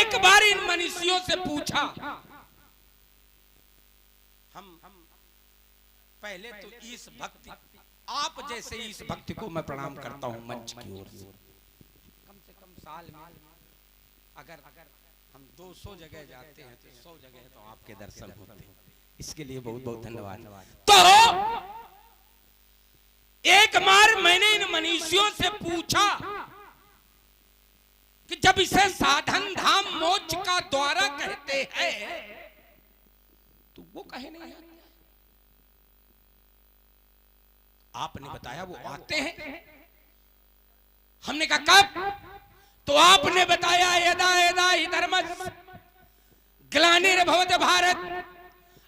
एक बार इन मनीषियों से पूछा, हम पहले तो इस भक्ति, आप जैसे इस भक्ति को मैं प्रणाम करता हूं मंच की ओर से। कम से कम साल में अगर हम 200 जगह जाते हैं तो 100 जगह तो आपके दर्शन होते हैं, इसके लिए बहुत बहुत धन्यवाद। तो एक बार मैंने इन मनीषियों से पूछा कि जब इसे साधन धाम मोक्ष का द्वारा कहते हैं तो वो कहे नहीं आते? आपने बताया वो आते हैं। हमने कहा कब? तो आपने बताया यदा यदा हि धर्मस्य ग्लानिर्भवति भारत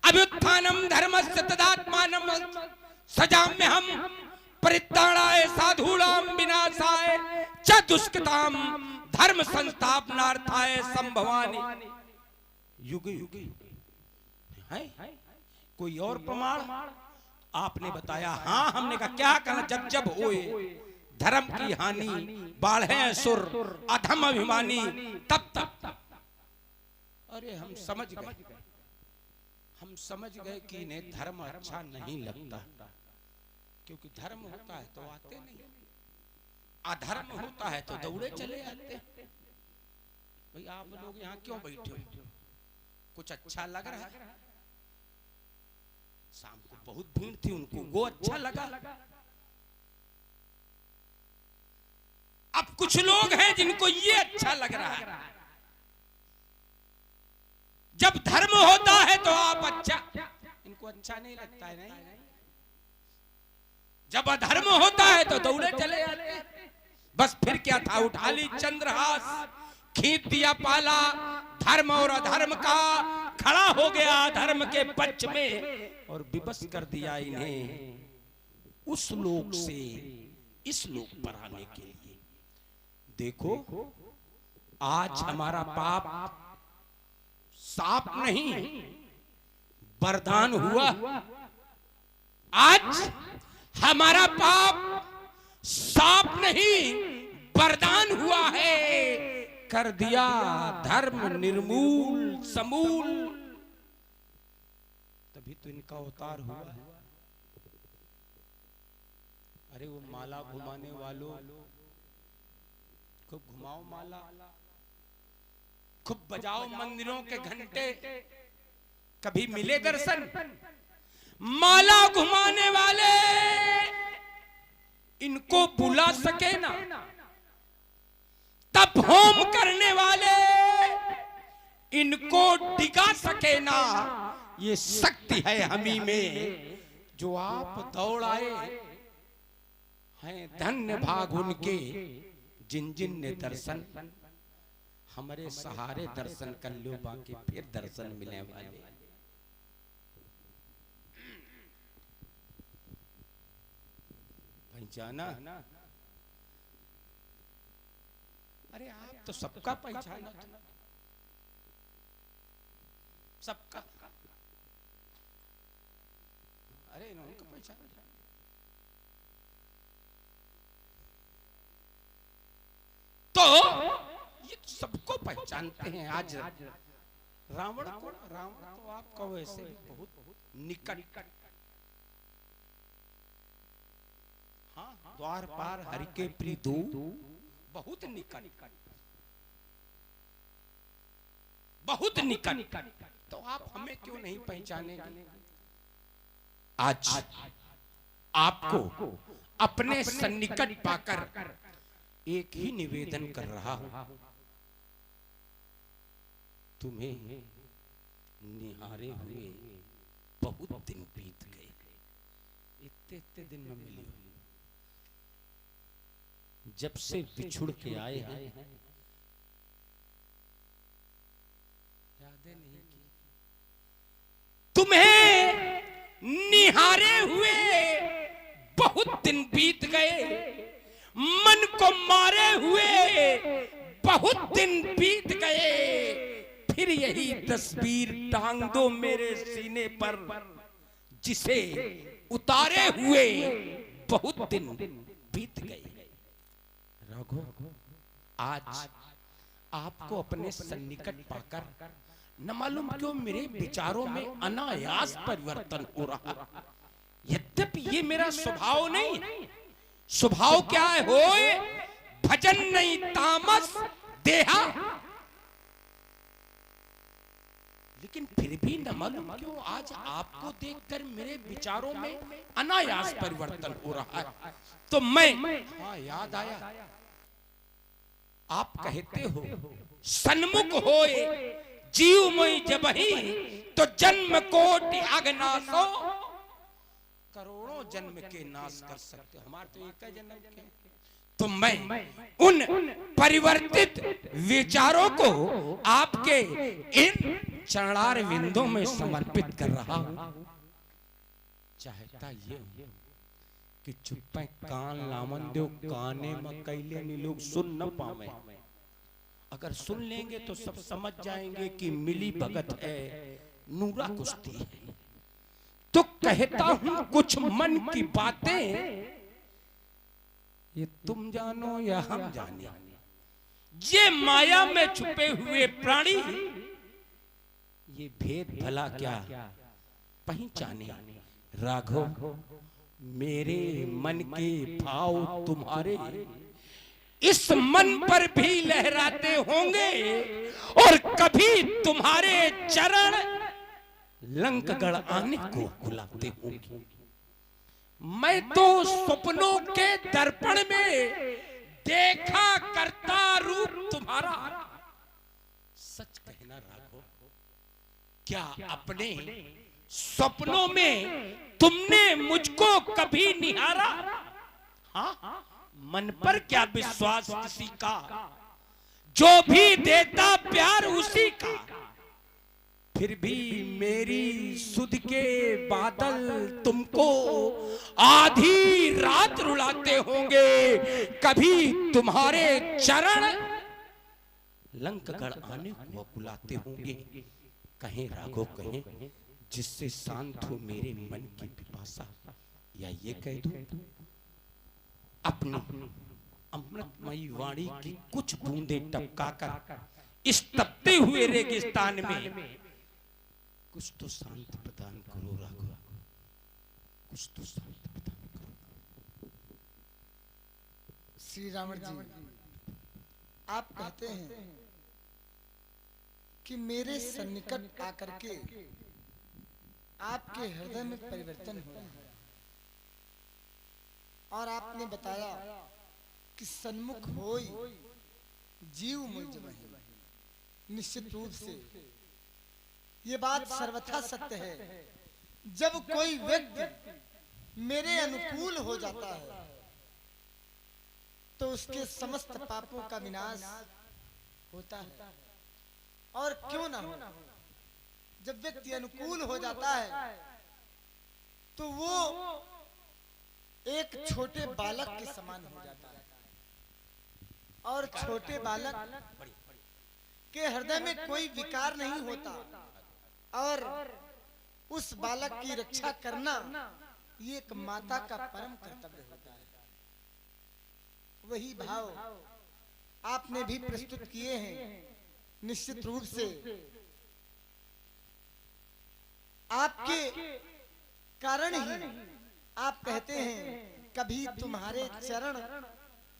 अभ्युत्थानम धर्मस्य तदात्मानं सजाम्यहम् परित्राणाय साधूनां विनाशाय च दुष्कृतां धर्म संस्थापनार्थाय संभवामि युगे युगे। है कोई और प्रमाण? आपने बताया हाँ। हमने कहा क्या कहना? जब जब होए धर्म की हानि, बाढ़े असुर अधम अभिमानी, तब तब। अरे हम समझ गए कि इन्हें धर्म अच्छा नहीं लगता, क्योंकि धर्म होता है तो आते नहीं, अधर्म होता है तो दौड़े चले आते। भाई आप लोग यहाँ क्यों बैठे हो? कुछ अच्छा लग रहा है? शाम को बहुत भीड़ थी, उनको वो अच्छा लगा। अब कुछ लोग हैं जिनको ये अच्छा लग रहा है। जब धर्म होता है तो आप अच्छा, इनको अच्छा नहीं लगता है। नहीं, जब अधर्म होता है तो दौड़े चले आते। बस फिर क्या था, उठा ली चंद्रहास, खींच दिया पाला धर्म और अधर्म का, खड़ा हो गया धर्म के पक्ष में और विवश कर दिया इन्हें उस लोक से इस लोक पर आने के लिए। देखो आज हमारा पाप साफ नहीं वरदान हुआ। आज हमारा पाप साफ नहीं वरदान हुआ है, कर दिया धर्म निर्मूल समूल। तभी तो इनका अवतार हुआ है। अरे वो माला घुमाने वालों, खूब घुमाओ माला, खूब बजाओ मंदिरों के घंटे, कभी मिले दर्शन? माला घुमाने वाले इनको बुला सके ना, तप होम करने वाले इनको डिगा सके ना। ये शक्ति है हमी में जो आप दौड़ आए हैं। धन्य भाग उनके जिन जिन ने दर्शन हमारे सहारे दर्शन कर लो, बाकी फिर दर्शन मिलने वाले। पहचाना? अरे आप तो सबका पहचाना था, सबका। अरे इन्होंने पहचाना तो ये तो सबको पहचानते हैं। आज रावण को, रावण तो आपका वैसे बहुत निकट, हाँ, द्वार पार हरि के प्रिय दो, बहुत निकट, बहुत निकट। तो आप हमें क्यों नहीं पहचानेंगे? आज आपको अपने सन्निकट पाकर एक ही निवेदन कर रहा हूं, तुम्हें निहारे हुए बहुत दिन बीत गए। इतने दिन में मिले, जब से बिछुड़ के आए हैं, यादें नहीं की। तुम्हें निहारे हुए बहुत दिन बीत गए, मन को मारे हुए बहुत दिन बीत गए। फिर यही तस्वीर टांग दो मेरे सीने पर, जिसे उतारे हुए बहुत दिन बीत गए। रघु आज आपको अपने सन्निकट पाकर न मालूम क्यों मेरे विचारों में अनायास परिवर्तन हो रहा। यद्यपि ये मेरा स्वभाव नहीं, स्वभाव क्या है, होए भजन नहीं तामस देहा, लेकिन फिर भी न मालूम क्यों आज आपको देखकर मेरे विचारों में अनायास परिवर्तन हो रहा है। तो मैं याद आया, आप कहते हो सन्मुख होए जीवमय जबहि, तो जन्म कोटि अगनासो, करोड़ों जन्म के नाश कर सकते हो, हमारे तो एक जन्म के। तो मैं उन परिवर्तित विचारों को आपके इन चरणार विंदों में समर्पित कर रहा हूं। चाहता ये कि चुप कान लामन दो, काने में कैले नी लोग सुन न पावे। अगर सुन लेंगे तो सब समझ जाएंगे कि मिली भगत है, नूरा कुश्ती है। तो कहता हूं कुछ मन की बातें, ये तुम जानो या हम जाने। ये माया में छुपे हुए प्राणी, ये भेद भला क्या पहचाने। राघव मेरे मन के भाव तुम्हारे इस मन पर भी लहराते होंगे, और कभी तुम्हारे चरण लंकगढ़ आने को बुलाते होंगे। मैं तो सपनों के दर्पण में देखा करता रूप तुम्हारा। सच कहना राघव, क्या अपने सपनों में तुमने मुझको कभी निहारा? हाँ, मन पर क्या विश्वास किसी का, जो भी देता प्यार उसी का। फिर भी मेरी सुध के बादल तुमको आधी रात रुलाते होंगे, कभी तुम्हारे चरण लंकगढ़ आने को बुलाते होंगे। कहें राघव कहें, जिससे शांत हो मेरे मन की पिपासा, या ये कह दूं अपनी अमृतमयी वाणी की कुछ बूंदें टपकाकर इस तपते हुए रेगिस्तान में कुछ तो शांत प्रदान करो राघव, कुछ तो शांत प्रदान करो। श्री रावण जी, आप कहते हैं कि मेरे सन्निकट आकर के आपके हृदय में परिवर्तन हुआ है, और आपने बताया कि सन्मुख होई जीव मुझ में। निश्चित रूप से ये बात सर्वथा सत्य है। जब कोई व्यक्ति मेरे अनुकूल हो जाता है तो उसके समस्त पापों का विनाश होता है। और क्यों ना हो, जब व्यक्ति अनुकूल हो जाता है तो वो एक छोटे बालक के समान हो जाता है, और छोटे बालक के हृदय में कोई विकार नहीं होता, और उस बालक की रक्षा करना ये एक माता का परम कर्तव्य होता है। वही भाव आपने भी प्रस्तुत किए हैं। निश्चित रूप से आपके कारण ही आप कहते हैं कभी तुम्हारे चरण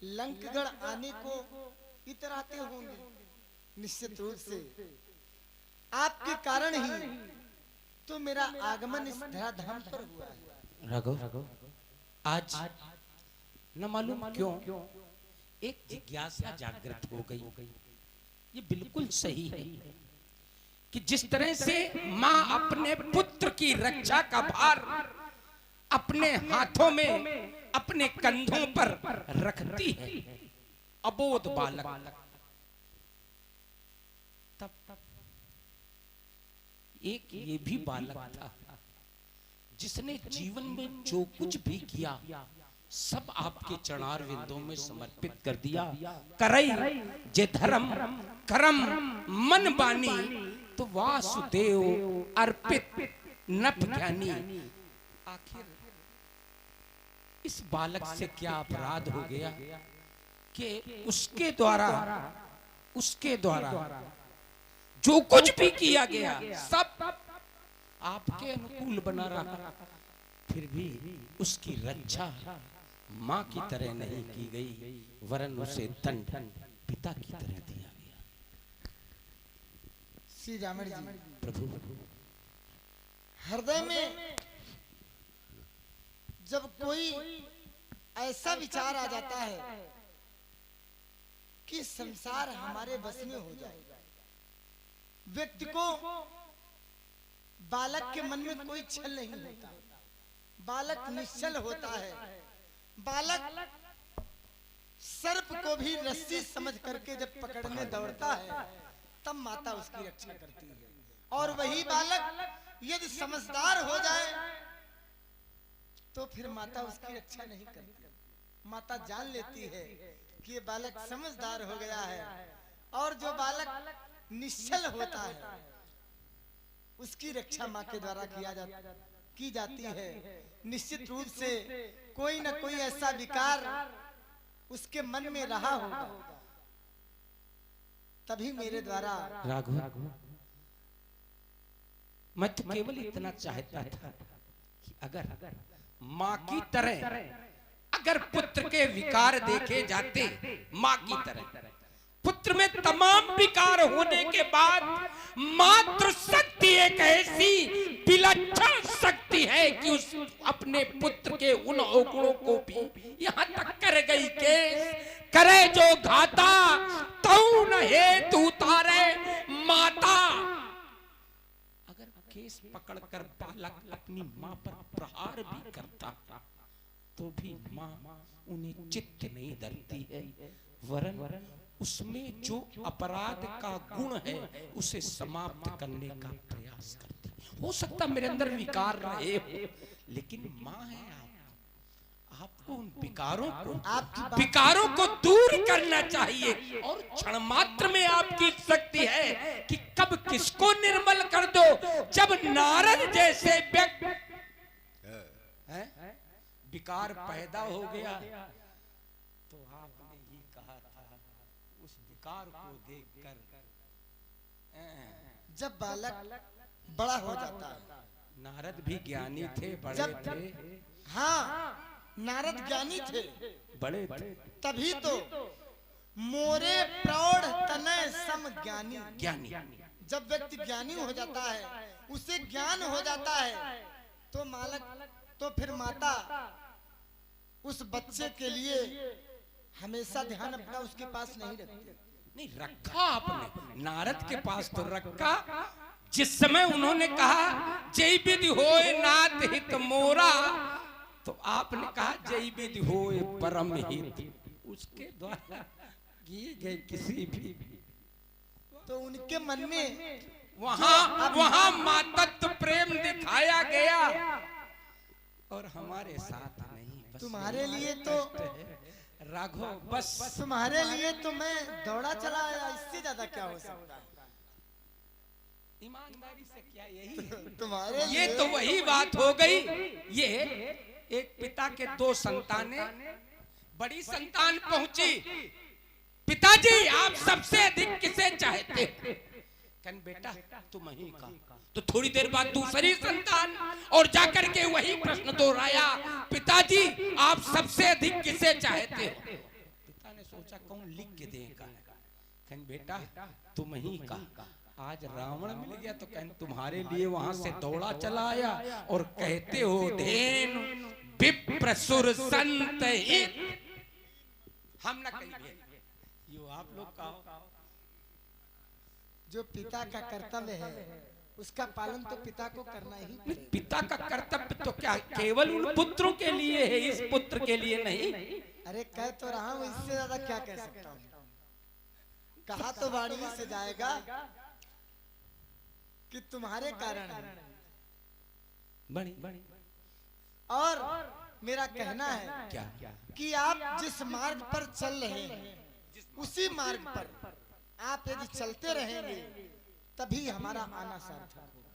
लंकगढ़ आने को इतराते होंगे। निश्चित रूप से आपके कारण ही तो मेरा आगमन इस धराधाम पर हुआ है। राघव, आज न मालूम क्यों एक जिज्ञासा जागृत हो गई। ये बिल्कुल सही है कि जिस तरह से माँ अपने पुत्र की रक्षा का भार अपने हाथों में, अपने कंधों पर रखती है, अबोध बालक, तब एक ये भी बालक था जिसने जीवन में जो कुछ भी किया सब आपके चरणार विंदों में समर्पित कर दिया। करई जे धर्म करम मन बानी, तो वासुदेव अर्पित नभ ज्ञानी। आखिर इस बालक से क्या अपराध हो गया कि उसके द्वारा उसके द्वारा जो कुछ भी किया गया सब आपके अनुकूल बना रहा, फिर भी उसकी रक्षा माँ की तरह नहीं की गई, वरन उसे दंड पिता की तरह दिया गया। श्री रामण जी, प्रभु हृदय में जब कोई ऐसा विचार आ जाता है कि संसार हमारे बस में हो जाए, व्यक्ति को बालक के मन में कोई छल नहीं होता, बालक निश्चल होता है। बालक सर्प को भी रस्सी समझ करके जब पकड़ने दौड़ता है तब माता उसकी रक्षा करती है। और वही बालक यदि समझदार हो जाए तो फिर माता उसकी रक्षा नहीं करती। माता जान लेती है कि ये बालक समझदार हो गया है, और जो बालक निश्चल होता है उसकी रक्षा माँ के द्वारा की जाती है। निश्चित रूप से कोई न कोई ऐसा विकार उसके मन में रहा होगा, तभी मेरे द्वारा। राघव, मैं तो केवल इतना चाहता था कि अगर माँ की तरह अगर पुत्र के विकार देखे जाते, माँ की तरह पुत्र में तमाम विकार होने के बाद मातृ शक्ति एक ऐसी विलक्षण शक्ति है कि उस अपने पुत्र के उन अवगुणों को भी यहाँ तक कर गई के करे जो घाता तौन हेतु उतारे माता। अगर केस पकड़कर बालक अपनी माँ पर प्रहार भी करता तो भी माँ उन्हें चित्त नहीं धरती है, वरन उसमें जो अपराध का गुण है उसे समाप्त करने का प्रयास करती। हो सकता मेरे अंदर विकार रहे हो, लेकिन माँ है आपको उन विकारों को दूर करना चाहिए। और क्षण मात्र में आपकी शक्ति है कि कब किसको निर्मल कर दो। जब नारद जैसे व्यक्ति विकार पैदा हो गया तो आपने ही कहा था उस विकार को देखकर जब बालक बड़ा हो जाता है, नारद भी ज्ञानी थे, बड़े थे। हाँ, नारद ज्ञानी थे, बड़े थे, तभी तो मोरे प्रौढ़ तनय सम ज्ञानी। जब व्यक्ति ज्ञानी हो जाता है, उसे ज्ञान हो जाता है, तो फिर माता उस बच्चे के लिए हमेशा ध्यान अपना उसके पास नहीं रखती। नहीं रखा आपने, नारद के पास तो रखा। जिस समय उन्होंने कहा जय विधि होए नाथ हित मोरा, तो आपने कहा जय विधि होए परम हित। उसके द्वारा किए गए किसी भी तो उनके मन में वहां मातत्व प्रेम दिखाया गया, और हमारे साथ नहीं। तुम्हारे लिए तो राघव, बस तुम्हारे लिए तो मैं दौड़ा चला आया, इससे ज्यादा क्या हो सकता है। ईमानदारी से क्या यही तुम्हारे ये तो वही बात हो गई। ये एक पिता के दो संतानें, बड़ी संतान पहुंची, पिताजी आप सबसे अधिक किसे चाहते हो? कहन बेटा तुम ही का। तो थोड़ी देर बाद दूसरी संतान और जाकर के वही प्रश्न दोहराया, पिताजी आप सबसे अधिक किसे चाहते हो? पिता ने सोचा कौन लिख के देगा। कहन बेटा तुम ही का। आज रावण मिल गया तो कहन तुम्हारे लिए वहां से दौड़ा चला आया, और कहते हो धेनु विप्र सुर संत हित। हम न कहिए, यो आप लोग कहो। जो पिता का कर्तव्य है उसका पालन तो पिता को करना ही पड़ेगा। पिता का कर्तव्य तो क्या केवल उन पुत्रों के लिए है, इस पुत्र के लिए नहीं। अरे कह तो रहा हूँ, इससे ज्यादा क्या कह सकता हूँ। कहा तो वाणी से जाएगा कि तुम्हारे कारण बड़ी और मेरा कहना है क्या कि आप जिस मार्ग पर चल रहे हैं उसी मार्ग पर आप यदि चलते रहेंगे तभी हमारा आना सार्थक होगा।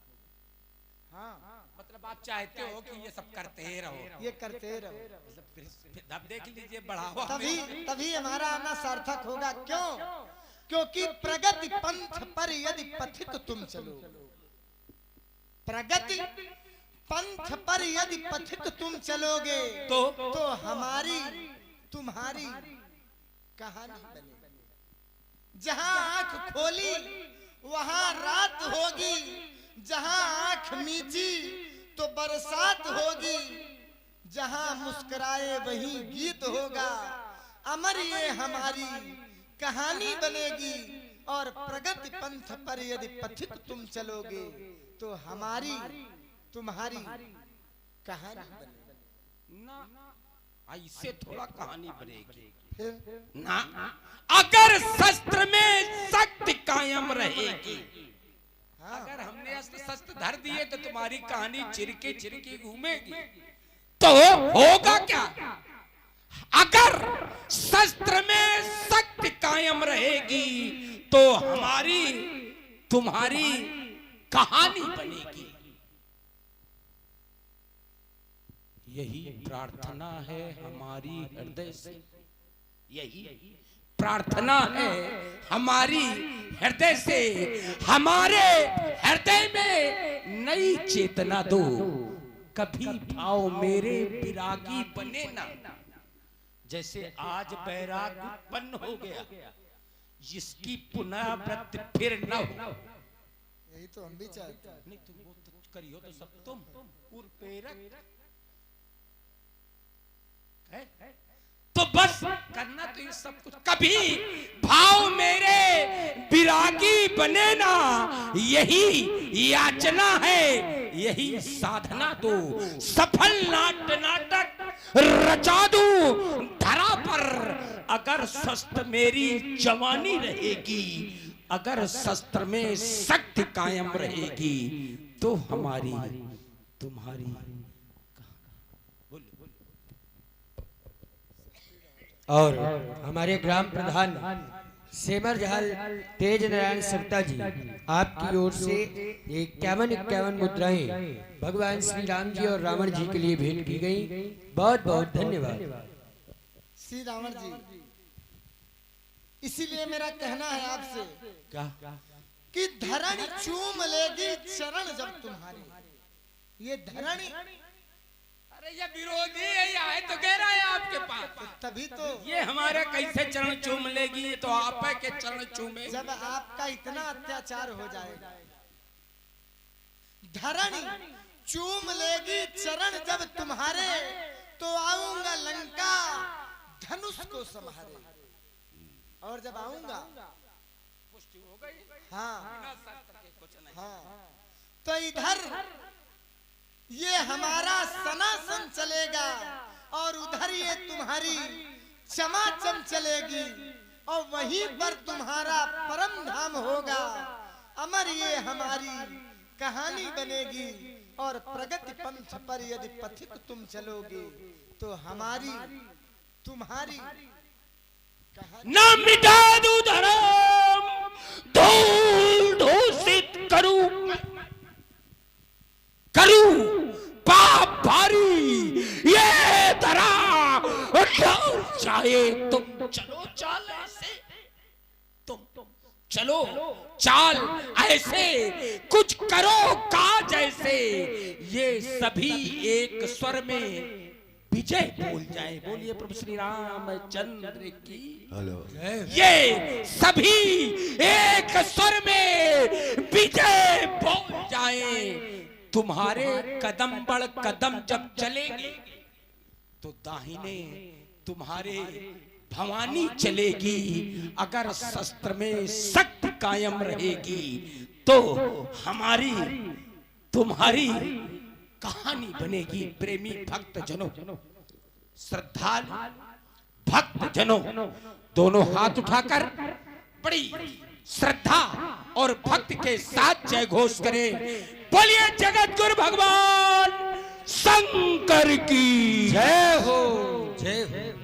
हाँ, मतलब आप चाहते हो कि ये सब करते ही रहो, ये करते रहो, मतलब अब देख लीजिए बढ़ावा। तभी हमारा आना सार्थक होगा। क्यों? क्योंकि प्रगति पंथ पर यदि पथित तुम चलो, प्रगति पंथ पर यदि पथित तुम चलोगे तो हमारी तुम्हारी कहानी बनेगी। जहां आंख खोली वहां रात होगी, जहां आंख मीची तो बरसात होगी, जहां मुस्कुराए वहीं गीत होगा। अमर ये हमारी कहानी बनेगी और प्रगति पंथ पर यदि पथित तुम चलोगे तो हमारी तुम्हारी कहानी बनेगी। ना इससे थोड़ा कहानी बनेगी ना, अगर शस्त्र में शक्ति कायम रहेगी। अगर हमने अस्त्र शस्त्र धर दिए तो तुम्हारी कहानी चिरके चिरके घूमेगी, तो होगा क्या? अगर शस्त्र में शक्ति कायम रहेगी तो हमारी तुम्हारी कहानी बनेगी। यही प्रार्थना है हमारी हृदय से, यही प्रार्थना है हमारी हृदय से। हमारे हृदय में नई चेतना दो, कभी भाव मेरे विरागी बने ना। जैसे आज बैराग उत्पन्न हो गया, जिसकी पुनरावृत्ति फिर न हो। यही तो हम भी चाहते हैं। नहीं तुम वो तो करियो तो सब तुम प्रेरक है तो बस करना तो ये सब कुछ। कभी भाव मेरे विरागी बने ना, यही याचना है, यही साधना दो। सफल नाटक रचा दूं धरा पर, अगर शस्त्र मेरी जवानी रहेगी, अगर शस्त्र में शक्ति कायम रहेगी तो हमारी तुम्हारी। और हमारे ग्राम प्रधान सेमर जहल तेज नारायण सप्ता जी, आपकी ओर से 51 मुद्राएं भगवान श्री राम जी और रावण जी के लिए भेंट की गई। बहुत बहुत धन्यवाद। श्री रावण जी, इसीलिए मेरा कहना है आपसे क्या कि धरणी चूम लेगी चरण जब तुम्हारे। ये धरणी, अरे ये विरोधी है, ये आए तो कह रहा है आपके पास, तभी तो ये हमारे कैसे चरण चूम लेगी? ये तो आप के चरण चूमे। जब आपका इतना अत्याचार हो जाएगा। धरणी चूम लेगी चरण जब तुम्हारे, तो आऊंगा लंका धनुष को संहारे। और जब आऊंगा, पुष्टि हो गई। हाँ कुछ नहीं। हाँ, तो इधर ये हमारा सनासन चलेगा और उधर ये तुम्हारी चमाचम चलेगी, और वहीं पर तुम्हारा परम धाम होगा। अमर ये हमारी कहानी बनेगी और प्रगति पंथ पर यदि पथित तुम चलोगे तो हमारी तुम्हारी कहानी। ना मिटा दूं धर्म, धूल दूषित करूं पाप भारी ये धरा, चाहे तुम चलो चाल ऐसे, तुम चलो चाल ऐसे, कुछ करो काज ऐसे, ये सभी एक स्वर में विजय बोल जाए। बोलिए प्रभु श्री रामचंद्र की। ये सभी एक स्वर में विजय बोल जाए। तुम्हारे कदम बड़ कदम जब चलेंगे तो दाहिने तुम्हारे भवानी चलेगी। अगर शस्त्र में शक्ति कायम रहेगी तो हमारी तुम्हारी कहानी बनेगी। प्रेमी भक्त जनों, श्रद्धालु भक्त जनों, दोनों हाथ उठाकर बड़ी श्रद्धा और भक्ति के साथ जय घोष करें। बोलिए जगत गुरु भगवान शंकर की जय हो, जय हो।